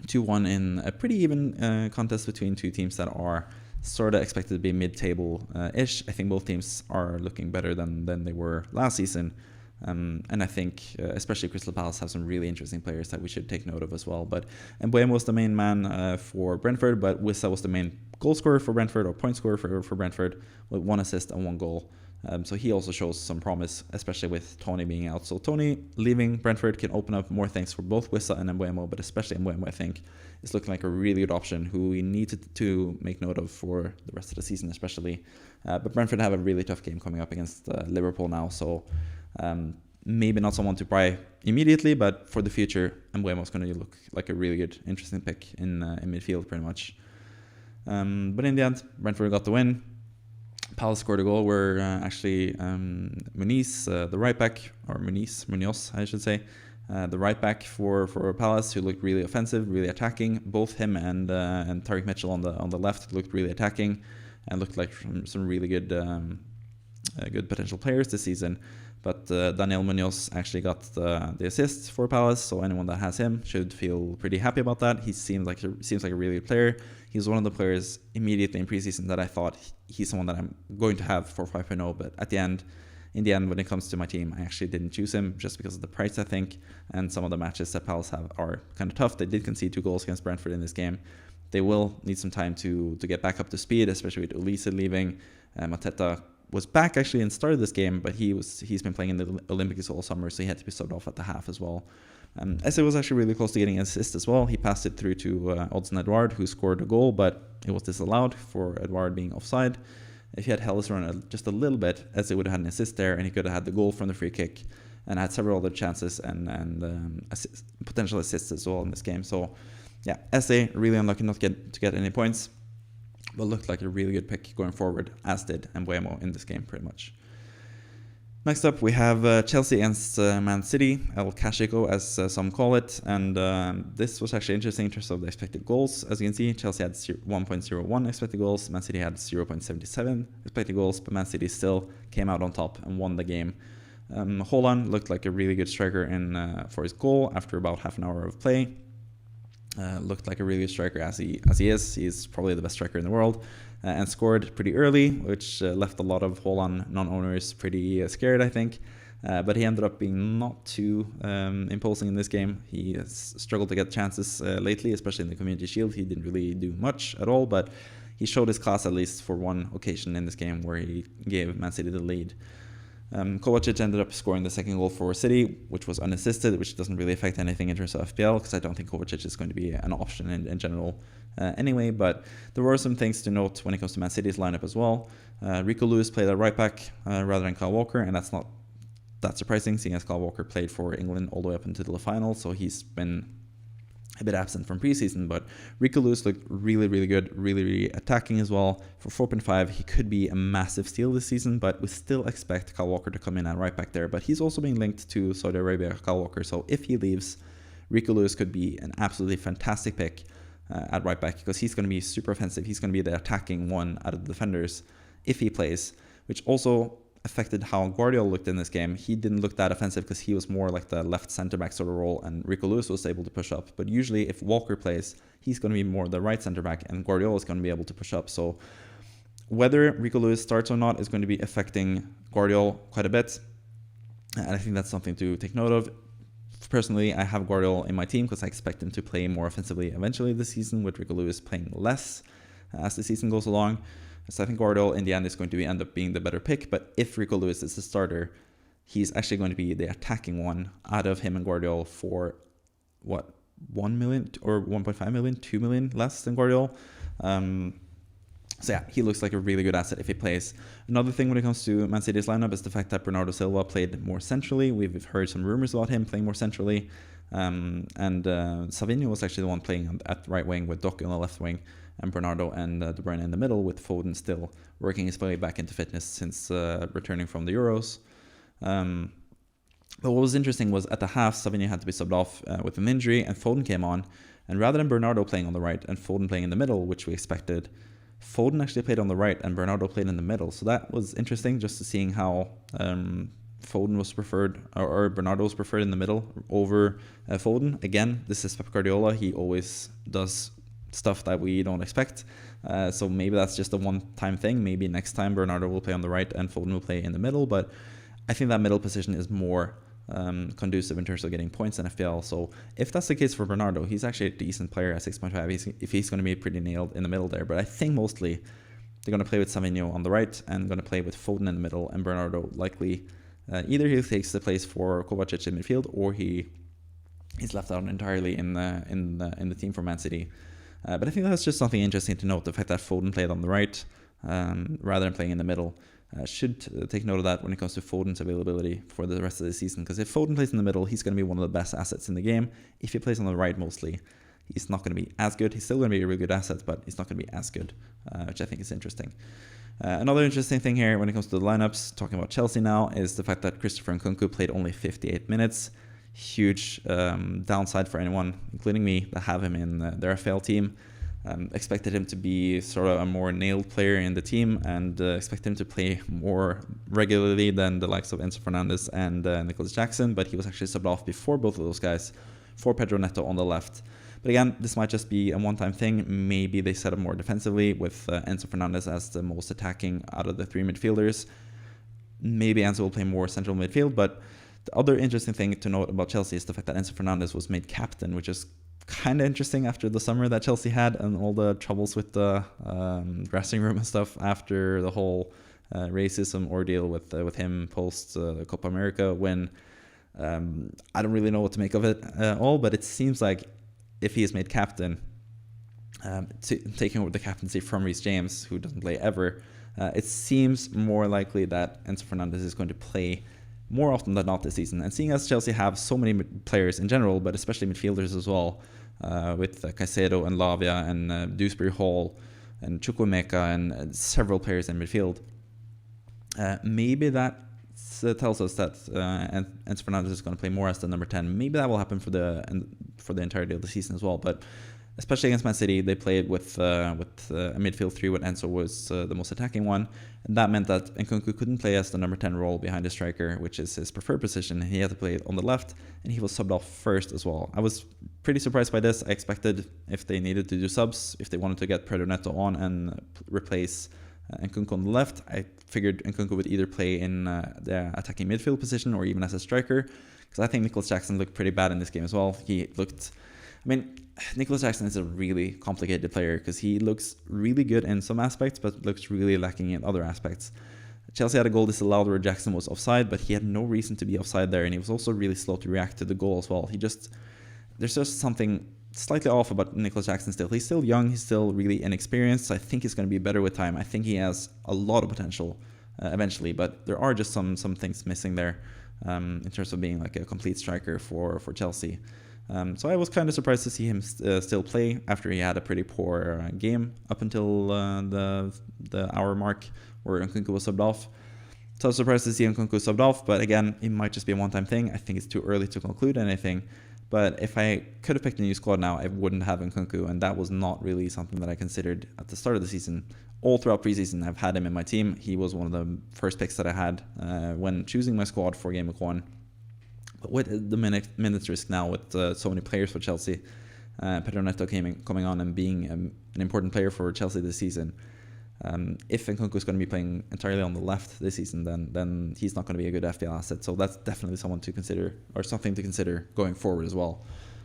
2-1 in a pretty even contest between two teams that are sort of expected to be mid-table-ish. I think both teams are looking better than they were last season. And I think especially Crystal Palace have some really interesting players that we should take note of as well. But Mbeumo was the main man for Brentford, but Wissa was the main goal scorer for Brentford, or point scorer for Brentford, with 1 assist and 1 goal. So he also shows some promise, especially with Toney being out. So Toney leaving Brentford can open up more things for both Wissa and Mbeumo, but especially Mbeumo, I think, is looking like a really good option who we need to make note of for the rest of the season, especially. But Brentford have a really tough game coming up against Liverpool now, so maybe not someone to buy immediately, but for the future, Mbeumo is going to look like a really good, interesting pick in midfield, pretty much. But in the end, Brentford got the win. Palace scored a goal where actually Munoz, the right back, or Munoz, I should say, the right back for Palace, who looked really offensive, really attacking. Both him and Tariq Mitchell on the left looked really attacking and looked like some really good potential players this season. But Daniel Munoz actually got the assist for Palace, so anyone that has him should feel pretty happy about that. He seems like a really good player. He's one of the players immediately in preseason that I thought he's someone that I'm going to have for 5.0, but in the end, when it comes to my team, I actually didn't choose him just because of the price, I think, and some of the matches that Palace have are kind of tough. They did concede 2 goals against Brentford in this game. They will need some time to get back up to speed, especially with Olise leaving. Mateta was back actually and started this game, but he's been playing in the Olympics all summer, so he had to be subbed off at the half as well. Esse was actually really close to getting an assist as well. He passed it through to Odsonne Edouard, who scored a goal, but it was disallowed for Edouard being offside. If he had held his run just a little bit, Esse would have had an assist there, and he could have had the goal from the free kick and had several other chances and potential assists as well in this game. So yeah, Esse really unlucky not to get any points, but looked like a really good pick going forward, as did Mbeumo in this game pretty much. Next up, we have Chelsea against Man City, El Clasico as some call it, and this was actually interesting in terms of the expected goals. As you can see, Chelsea had 1.01 expected goals, Man City had 0.77 expected goals, but Man City still came out on top and won the game. Haaland looked like a really good striker for his goal after about half an hour of play. Looked like a really good striker as he is. He's probably the best striker in the world, and scored pretty early, which left a lot of Haaland non-owners pretty scared, I think. But he ended up being not too imposing in this game. He has struggled to get chances lately, especially in the Community Shield. He didn't really do much at all, but he showed his class at least for one occasion in this game where he gave Man City the lead. Kovacic ended up scoring the second goal for City, which was unassisted, which doesn't really affect anything in terms of FPL, because I don't think Kovacic is going to be an option in general anyway. But there were some things to note when it comes to Man City's lineup as well. Rico Lewis played at right back rather than Kyle Walker, and that's not that surprising, seeing as Kyle Walker played for England all the way up until the final, so he's been a bit absent from preseason. But Rico Lewis looked really, really good, really, really attacking as well. For 4.5, he could be a massive steal this season, but we still expect Kyle Walker to come in at right back there. But he's also being linked to Saudi Arabia, Kyle Walker, so if he leaves, Rico Lewis could be an absolutely fantastic pick at right back, because he's going to be super offensive. He's going to be the attacking one out of the defenders if he plays, which also affected how Guardiola looked in this game. He didn't look that offensive because he was more like the left centre-back sort of role, and Rico Lewis was able to push up. But usually if Walker plays, he's going to be more the right centre-back, and Guardiola is going to be able to push up. So whether Rico Lewis starts or not is going to be affecting Guardiola quite a bit, and I think that's something to take note of. Personally, I have Guardiola in my team because I expect him to play more offensively eventually this season, with Rico Lewis playing less as the season goes along. So I think Guardiola in the end is going to end up being the better pick. But if Rico Lewis is the starter, he's actually going to be the attacking one out of him and Guardiola for, 1 million or 1.5 million, 2 million less than Guardiola. So yeah, he looks like a really good asset if he plays. Another thing when it comes to Man City's lineup is the fact that Bernardo Silva played more centrally. We've heard some rumors about him playing more centrally. And Savinho was actually the one playing at right wing with Doku on the left wing, and Bernardo and De Bruyne in the middle, with Foden still working his way back into fitness since returning from the Euros. But what was interesting was at the half, Savinho had to be subbed off with an injury, and Foden came on. And rather than Bernardo playing on the right and Foden playing in the middle, which we expected, Foden actually played on the right and Bernardo played in the middle. So that was interesting, just to seeing how Foden was preferred, or Bernardo was preferred in the middle over Foden. Again, this is Pep Guardiola. He always does stuff that we don't expect. So maybe that's just a one-time thing. Maybe next time Bernardo will play on the right and Foden will play in the middle. But I think that middle position is more conducive in terms of getting points in FPL. So if that's the case for Bernardo, he's actually a decent player at 6.5 if he's going to be pretty nailed in the middle there. But I think mostly they're going to play with Savinho on the right and going to play with Foden in the middle, and Bernardo likely either he takes the place for Kovacic in midfield, or he's left out entirely in the team for Man City. But I think that's just something interesting to note, the fact that Foden played on the right rather than playing in the middle. Should take note of that when it comes to Foden's availability for the rest of the season, because if Foden plays in the middle, he's going to be one of the best assets in the game. If he plays on the right mostly, he's not going to be as good. He's still going to be a really good asset, but he's not going to be as good, which I think is interesting. Another interesting thing here when it comes to the lineups, talking about Chelsea now, is the fact that Christopher Nkunku played only 58 minutes. Huge downside for anyone, including me, that have him in their FPL team. Expected him to be sort of a more nailed player in the team, and expected him to play more regularly than the likes of Enzo Fernandez and Nicholas Jackson, but he was actually subbed off before both of those guys for Pedro Neto on the left. But again, this might just be a one-time thing. Maybe they set up more defensively with Enzo Fernandez as the most attacking out of the three midfielders. Maybe Enzo will play more central midfield, but the other interesting thing to note about Chelsea is the fact that Enzo Fernandez was made captain, which is kind of interesting after the summer that Chelsea had and all the troubles with the dressing room and stuff after the whole racism ordeal with him post the Copa America win. I don't really know what to make of it all, but it seems like if he is made captain, taking over the captaincy from Reece James, who doesn't play ever, it seems more likely that Enzo Fernandez is going to play more often than not this season. And seeing as Chelsea have so many players in general, but especially midfielders as well, with Caicedo and Lavia and Dewsbury Hall and Chukwuemeka and several players in midfield, maybe that tells us that Enzo Fernandez is going to play more as the number 10. Maybe that will happen for the entirety of the season as well. But especially against Man City, they played with a midfield three when Enzo was the most attacking one. And that meant that Nkunku couldn't play as the number 10 role behind the striker, which is his preferred position. He had to play on the left, and he was subbed off first as well. I was pretty surprised by this. I expected if they needed to do subs, if they wanted to get Pedro Neto on and replace Nkunku on the left, I figured Nkunku would either play in the attacking midfield position or even as a striker, because I think Nicholas Jackson looked pretty bad in this game as well. Nicholas Jackson is a really complicated player because he looks really good in some aspects but looks really lacking in other aspects. Chelsea had a goal disallowed where Jackson was offside, but he had no reason to be offside there, and he was also really slow to react to the goal as well. There's just something slightly off about Nicholas Jackson still. He's still young, he's still really inexperienced. I think he's going to be better with time. I think he has a lot of potential eventually, but there are just some things missing there in terms of being like a complete striker for Chelsea. So I was kind of surprised to see him still play after he had a pretty poor game up until the hour mark where Nkunku was subbed off. So I was surprised to see Nkunku subbed off, but again, it might just be a one-time thing. I think it's too early to conclude anything. But if I could have picked a new squad now, I wouldn't have Nkunku, and that was not really something that I considered at the start of the season. All throughout preseason, I've had him in my team. He was one of the first picks that I had when choosing my squad for Gameweek 1. But with the minutes risk now, with so many players for Chelsea, Pedro Neto coming on and being an important player for Chelsea this season, if Nkunku is going to be playing entirely on the left this season, then he's not going to be a good FPL asset. So that's definitely someone to consider, or something to consider going forward as well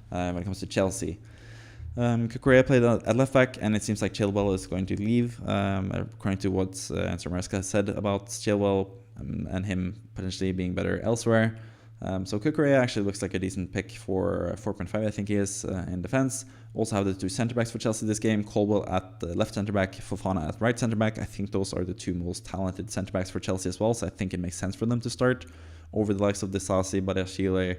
when it comes to Chelsea. Cucurella played at left back, and it seems like Chilwell is going to leave, according to what Answer Maresca said about Chilwell and him potentially being better elsewhere. So Cucurella actually looks like a decent pick for 4.5, I think he is, in defense. Also have the two centre-backs for Chelsea this game, Colwell at the left centre-back, Fofana at right centre-back. I think those are the two most talented centre-backs for Chelsea as well, so I think it makes sense for them to start over the likes of Disasi, Badiashile.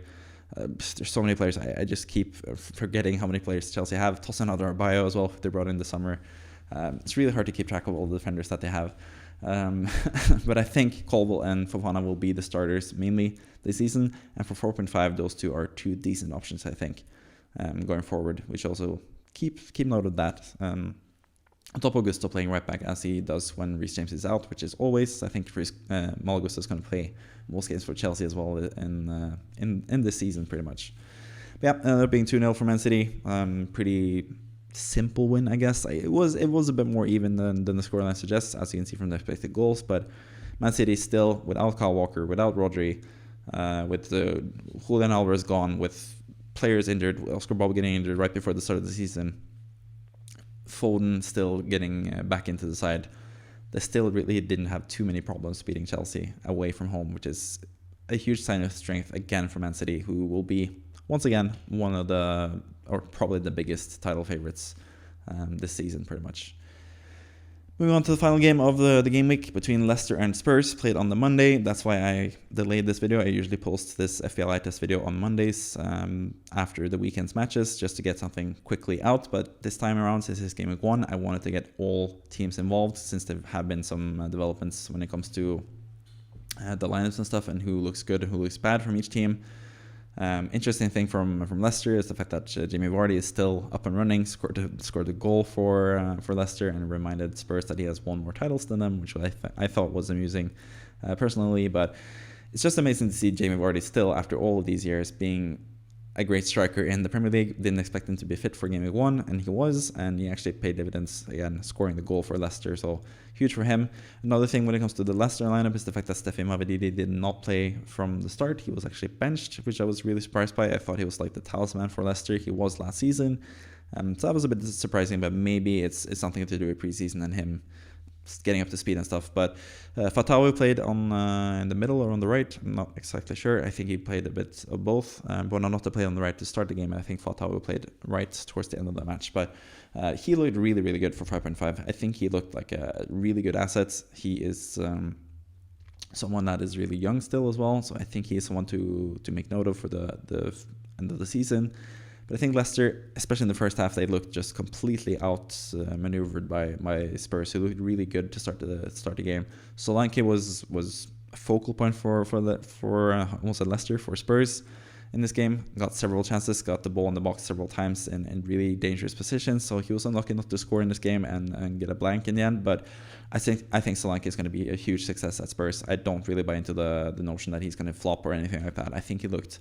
There's so many players. I just keep forgetting how many players Chelsea have. Tosin Adarabioyo as well, they brought in this summer. It's really hard to keep track of all the defenders that they have. But I think Colwell and Fofana will be the starters mainly this season, and for 4.5 those two are two decent options, I think, going forward, which also keep note of that. On top of Gusto playing right back as he does when Reece James is out, which is always. I think Malo Gusto is going to play most games for Chelsea as well in this season pretty much. But yeah, ended up being 2-0 for Man City. Pretty simple win, I guess. It was a bit more even than the scoreline suggests, as you can see from the expected goals. But Man City still, without Kyle Walker, without Rodri, with Julian Alvarez gone, with players injured, Oscar Bob getting injured right before the start of the season, Foden still getting back into the side. They still really didn't have too many problems beating Chelsea away from home, which is a huge sign of strength again for Man City, who will be once again one of or probably the biggest title favorites this season, pretty much. Moving on to the final game of the game week between Leicester and Spurs, played on the Monday. That's why I delayed this video. I usually post this FPL test video on Mondays after the weekend's matches, just to get something quickly out. But this time around, since it's game week 1, I wanted to get all teams involved, since there have been some developments when it comes to the lineups and stuff, and who looks good and who looks bad from each team. Interesting thing from Leicester is the fact that Jamie Vardy is still up and running, scored a goal for Leicester, and reminded Spurs that he has won more titles than them, which I thought was amusing personally. But it's just amazing to see Jamie Vardy still, after all of these years, being a great striker in the Premier League. Didn't expect him to be fit for game week 1, and he was, and he actually paid dividends again, scoring the goal for Leicester. So huge for him. Another thing when it comes to the Leicester lineup is the fact that Stephen Mavididi did not play from the start. He was actually benched, which I was really surprised by. I thought he was like the talisman for Leicester. He was last season, so that was a bit surprising. But maybe it's something to do with preseason and him getting up to speed and stuff. But Fatawu played on in the middle or on the right. I'm not exactly sure. I think he played a bit of both. Buonanotte played on the right to start the game, and I think Fatawu played right towards the end of the match. But he looked really, really good for 5.5. I think he looked like a really good asset. He is someone that is really young still as well, so I think he is someone to make note of for the end of the season. But I think Leicester, especially in the first half, they looked just completely outmaneuvered by Spurs, who looked really good to start the game. Solanke was a focal point for almost a Leicester for Spurs in this game. Got several chances, got the ball in the box several times in really dangerous positions. So he was unlucky not to score in this game and get a blank in the end. But I think Solanke is going to be a huge success at Spurs. I don't really buy into the notion that he's going to flop or anything like that. I think he looked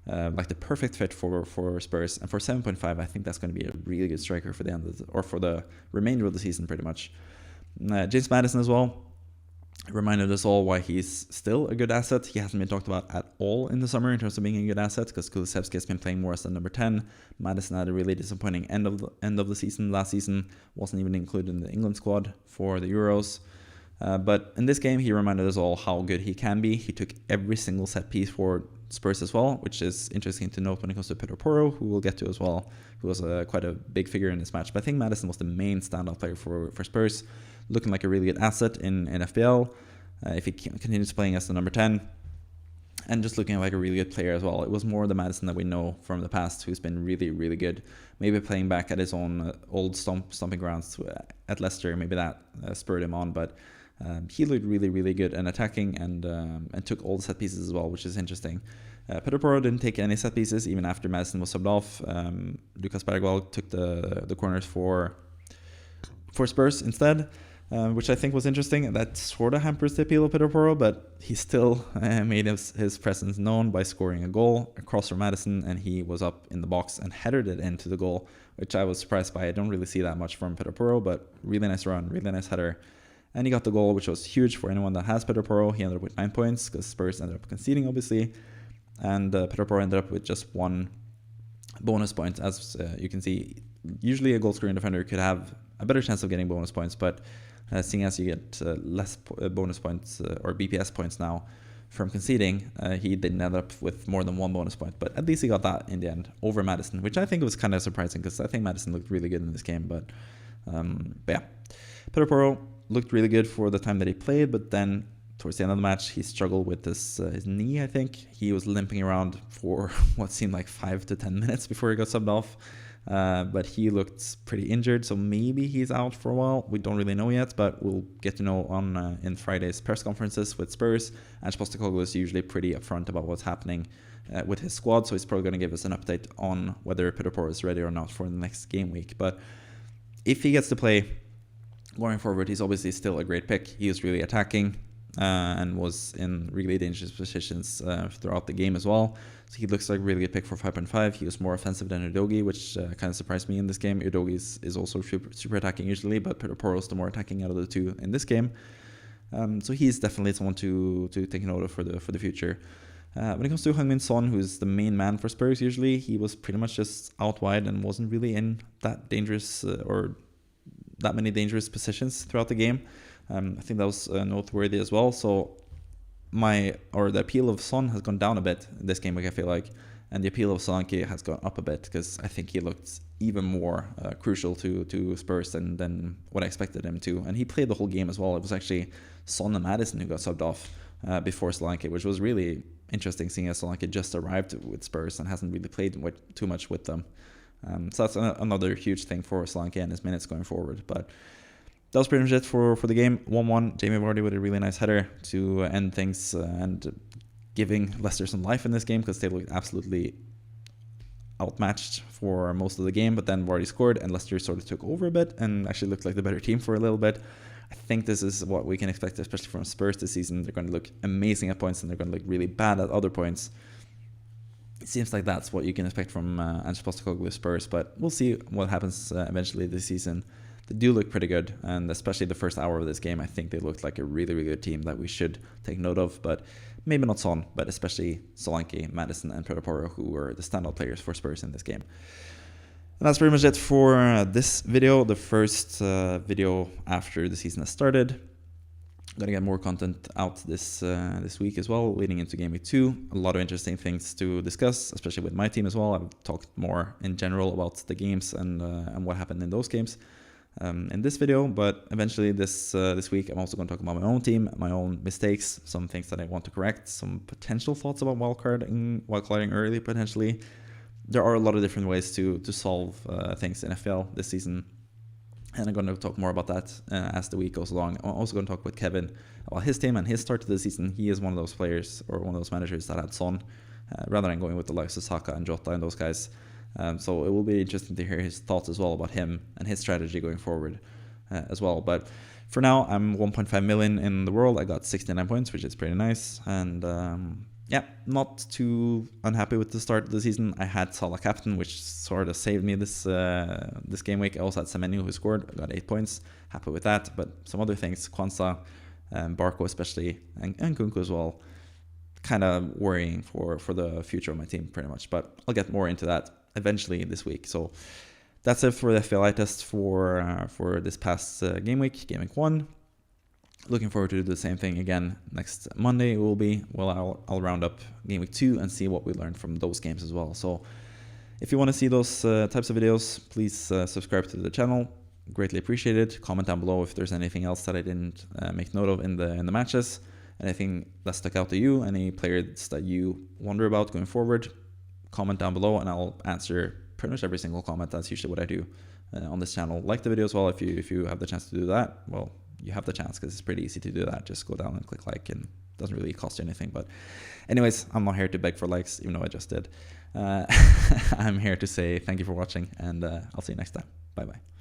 like the perfect fit for Spurs, and for 7.5, I think that's going to be a really good striker for the end or for the remainder of the season, pretty much. James Maddison as well reminded us all why he's still a good asset. He hasn't been talked about at all in the summer in terms of being a good asset, because Kulusevski has been playing more as the number 10. Maddison had a really disappointing end of the season last season, wasn't even included in the England squad for the Euros. But in this game, he reminded us all how good he can be. He took every single set piece for Spurs as well, which is interesting to note when it comes to Pedro Porro, who we'll get to as well, who was quite a big figure in this match. But I think Maddison was the main standout player for Spurs, looking like a really good asset in FPL if he continues playing as the number 10, and just looking like a really good player as well. It was more the Maddison that we know from the past, who's been really, really good. Maybe playing back at his own old stomping grounds at Leicester, maybe that spurred him on, but he looked really, really good and attacking, and took all the set pieces as well, which is interesting. Pedro Porro didn't take any set pieces even after Maddison was subbed off. Lucas Bergwall took the corners for Spurs instead, which I think was interesting. That sort of hampers the appeal of Pedro Porro, but he still made his presence known by scoring a goal across from Maddison, and he was up in the box and headed it into the goal, which I was surprised by. I don't really see that much from Pedro Porro, but really nice run, really nice header. And he got the goal, which was huge for anyone that has Pedro Porro. He ended up with 9 points, because Spurs ended up conceding, obviously. And Pedro Porro ended up with just 1 bonus point. As you can see, usually a goal-scoring defender could have a better chance of getting bonus points, but seeing as you get less bonus points or BPS points now from conceding, he didn't end up with more than 1 bonus point. But at least he got that in the end over Maddison, which I think was kind of surprising, because I think Maddison looked really good in this game. But yeah, Pedro Porro looked really good for the time that he played, but then towards the end of the match, he struggled with his knee, I think. He was limping around for what seemed like 5 to 10 minutes before he got subbed off. But he looked pretty injured, so maybe he's out for a while. We don't really know yet, but we'll get to know on in Friday's press conferences with Spurs. Ange Postecoglou is usually pretty upfront about what's happening with his squad, so he's probably going to give us an update on whether Pedro Porro is ready or not for the next game week. But if he gets to play going forward, he's obviously still a great pick. He was really attacking and was in really dangerous positions throughout the game as well. So he looks like a really good pick for 5.5. He was more offensive than Udogie, which kind of surprised me in this game. Udogie is also super attacking usually, but Pedro Porro is the more attacking out of the two in this game. So he's definitely someone to take note of for the future. When it comes to Heung-min Son, who's the main man for Spurs usually, he was pretty much just out wide and wasn't really in that dangerous or that many dangerous positions throughout the game. I think that was noteworthy as well. So the appeal of Son has gone down a bit in this game, I feel like. And the appeal of Solanke has gone up a bit because I think he looked even more crucial to Spurs than what I expected him to. And he played the whole game as well. It was actually Son and Maddison who got subbed off before Solanke, which was really interesting, seeing as Solanke just arrived with Spurs and hasn't really played too much with them. So that's another huge thing for Solanke and his minutes going forward. But that was pretty much it for the game. 1-1, Jamie Vardy with a really nice header to end things and giving Leicester some life in this game, because they looked absolutely outmatched for most of the game. But then Vardy scored and Leicester sort of took over a bit and actually looked like the better team for a little bit. I think this is what we can expect, especially from Spurs this season. They're going to look amazing at points and they're going to look really bad at other points. It seems like that's what you can expect from Ange Postecoglou's Spurs, but we'll see what happens eventually this season. They do look pretty good, and especially the first hour of this game, I think they looked like a really, really good team that we should take note of. But maybe not Son, but especially Solanke, Maddison, and Pedro, who were the standout players for Spurs in this game. And that's pretty much it for this video, the first video after the season has started. I'm gonna get more content out this week as well, leading into Game Week 2. A lot of interesting things to discuss, especially with my team as well. I've talked more in general about the games and what happened in those games in this video, but eventually this week I'm also going to talk about my own team, my own mistakes, some things that I want to correct, some potential thoughts about wildcarding early potentially. There are a lot of different ways to solve things in FPL this season, and I'm going to talk more about that as the week goes along. I'm also going to talk with Kevin about his team and his start to the season. He is one of those players, or one of those managers that had Son, rather than going with the likes of Saka and Jota and those guys. So it will be interesting to hear his thoughts as well about him and his strategy going forward as well. But for now, I'm 1.5 million in the world. I got 69 points, which is pretty nice. And yeah, not too unhappy with the start of the season. I had Salah captain, which sort of saved me this game week. I also had Semenyo who scored. I got 8 points. Happy with that. But some other things, Kwanzaa, Barco especially, and Kunku as well, kind of worrying for the future of my team pretty much. But I'll get more into that eventually this week. So that's it for the FPL test for this past game week 1. Looking forward to do the same thing again next Monday. It will be, well, I'll round up Game Week 2 and see what we learned from those games as well. So if you want to see those types of videos, please subscribe to the channel. Greatly appreciated. Comment down below if there's anything else that I didn't make note of in the matches. Anything that stuck out to you, any players that you wonder about going forward, comment down below and I'll answer pretty much every single comment. That's usually what I do on this channel. Like the video as well if you have the chance to do that. Well, you have the chance because it's pretty easy to do that. Just go down and click like, and it doesn't really cost you anything. But anyways, I'm not here to beg for likes, even though I just did. I'm here to say thank you for watching, and I'll see you next time. Bye bye.